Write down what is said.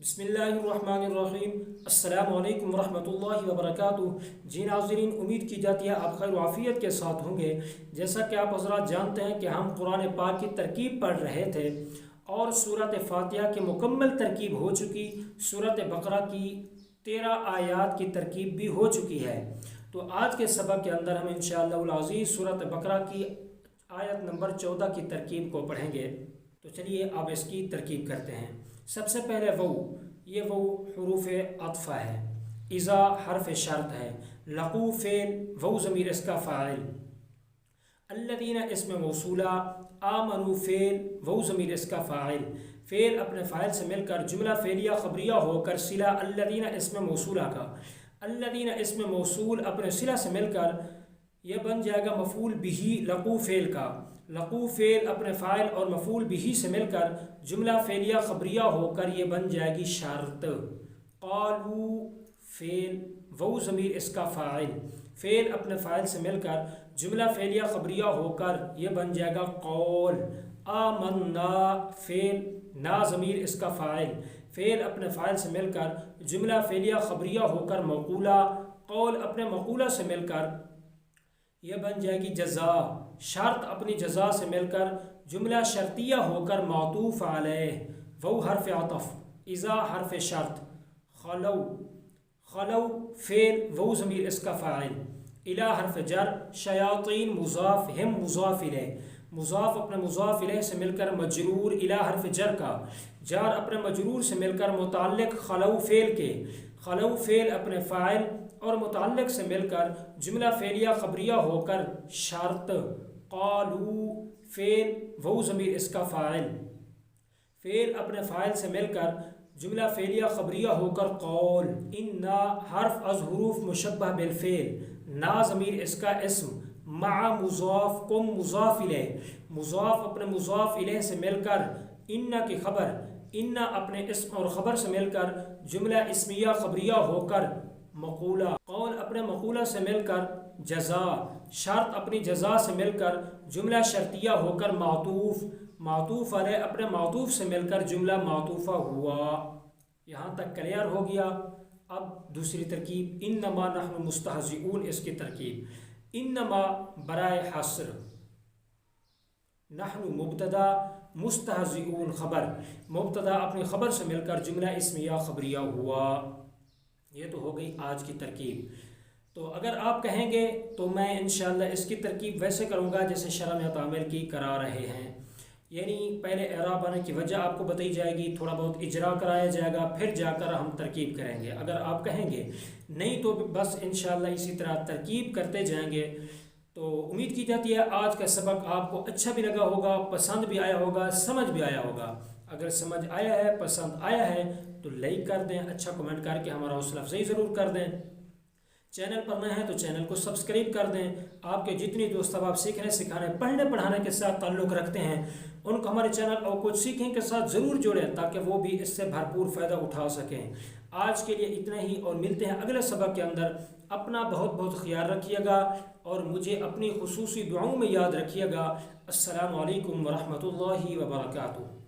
बिस्मिल्लाहिर्रहमानिर्रहीम। अस्सलामु अलैकुम वरहमतुल्लाहि वबरकातुह। जी नाज़रीन, उम्मीद की जाती है आप खैर आफियत के साथ होंगे। जैसा कि आप हज़रात जानते हैं कि हम कुरान पाक की तरकीब पढ़ रहे थे और सूरत फातिहा की मुकम्मल तरकीब हो चुकी। सूरत बकरा की 13 आयात की तरकीब भी हो चुकी है। तो आज के सबक के अंदर हम इंशाअल्लाह अज़ीज़ सूरत बकरा की आयत नंबर 14 की तरकीब को पढ़ेंगे। तो चलिए अब इसकी तरकीब करते हैं। सबसे पहले ये हुरूफ अत्फ़ा है। इज़ा हर्फ शर्त है। लक़ू फ़ेल, ज़मीर इसका फ़ाइल। अल्लज़ीना इसमें मौसूला, आमनू फ़ेल, ज़मीर इसका फ़ाइल। फ़ेल अपने फ़ाइल से मिलकर जुमला फ़ेलिया ख़बरिया होकर सिला अल्लज़ीना इसमें मौसूला का। अल्लज़ीना इसमें मौसूल अपने सिला से मिलकर यह बन जाएगा मफ़ूल बिही लक़ू फ़ेल का। लक़ू फ़ेल अपने फ़ाइल और मफ़ूल बिही से मिलकर जुमला फ़ेलिया ख़बरिया होकर ये बन जाएगी शर्त। क़ालू फ़ेल, ज़मीर इसका फ़ाइल। फ़ेल अपने फ़ाइल से मिलकर जुमला फ़ेलिया ख़बरिया होकर ये बन जाएगा क़ौल। आमन्ना फ़ेल, ना ज़मीर इसका फ़ाइल। फ़ेल अपने फ़ाइल से मिलकर जुमला फ़ेलिया ख़बरिया होकर मक़ूला। क़ौल अपने मक़ूला से मिलकर यह बन जाएगी जज़ा। शर्त अपनी जज़ा से मिलकर जुमला शर्तिया होकर मातूफ़ अलैह। हर्फ अतफ़। इज़ा हर्फ शर्त। खलौ, खलौ फ़ेल, ज़मीर इसका फ़ाइल। इला हर्फ जर। शयातीन मुज़ाफ़, हिम मुज़ाफ़ इलैह। मुज़ाफ़ अपने मुज़ाफ़ इलैह से मिलकर मजरूर। इला हर्फ जर का। जार अपने मजरूर से मिलकर मुताल्लिक़ खलौ फ़ेल के। खलौ फ़ेल अपने फ़ाइल और मुताल्लिक़ से मिलकर जुमला फ़ेलिया ख़बरिया होकर शर्त। क़ालू फ़ेल, ज़मीर इसका फ़ाइल। फ़ेल अपने फ़ाइल से मिलकर जुमला फ़ेलिया ख़बरिया होकर क़ौल। इन्ना हर्फ अज़ हुरूफ मुशब्बह बिल फ़ेल। ना ज़मीर इसका इस्म। मा मुज़ाफ़ कुम मुज़ाफ़ इलैह। मुज़ाफ़ अपने मुज़ाफ़ इलैह से मिलकर इन्ना की ख़बर। इन्ना अपने इस्म और ख़बर से मिलकर जुमला इस्मिया ख़बरिया होकर मक़ूला। क़ौल अपने मक़ूला से मिलकर जज़ा। शर्त अपनी जज़ा से मिलकर जुमला शर्तिया होकर मातूफ़। मातूफ़ अलैह अपने मातूफ़ से मिलकर जुमला मातूफ़ा हुआ। यहाँ तक क्लियर हो गया। अब दूसरी तरकीब इन्नमा नहनु मुस्तहज़िऊन, इसकी तरकीब इन्नमा बराए हस्र, नहनु मुब्तदा, मुस्तहज़िऊन ख़बर। मुब्तदा अपनी ख़बर से मिलकर जुमला इस्मिया ख़बरिया हुआ। ये तो हो गई आज की तरकीब। तो अगर आप कहेंगे तो मैं इंशाअल्लाह इसकी तरकीब वैसे करूँगा जैसे शरह में तामील की करा रहे हैं। यानी पहले एराब आने की वजह आपको बताई जाएगी, थोड़ा बहुत इजरा कराया जाएगा, फिर जाकर हम तरकीब करेंगे। अगर आप कहेंगे नहीं तो बस इंशाअल्लाह इसी तरह तरकीब करते जाएंगे। तो उम्मीद की जाती है आज का सबक आपको अच्छा भी लगा होगा, पसंद भी आया होगा, समझ भी आया होगा। अगर समझ आया है, पसंद आया है तो लाइक कर दें, अच्छा कमेंट करके हमारा हौसला अफजाई ज़रूर कर दें। चैनल पर नए हैं तो चैनल को सब्सक्राइब कर दें। आपके जितने दोस्त अब आप सीखने सिखाने पढ़ने पढ़ाने के साथ ताल्लुक़ रखते हैं उनको हमारे चैनल और कुछ सीखें के साथ ज़रूर जोड़ें ताकि वो भी इससे भरपूर फ़ायदा उठा सकें। आज के लिए इतना ही और मिलते हैं अगले सबक के अंदर। अपना बहुत बहुत ख्याल रखिएगा और मुझे अपनी खुसूसी दुआओं में याद रखिएगा। अस्सलामु अलैकुम वरहमतुल्लाहि वबरकातुहू।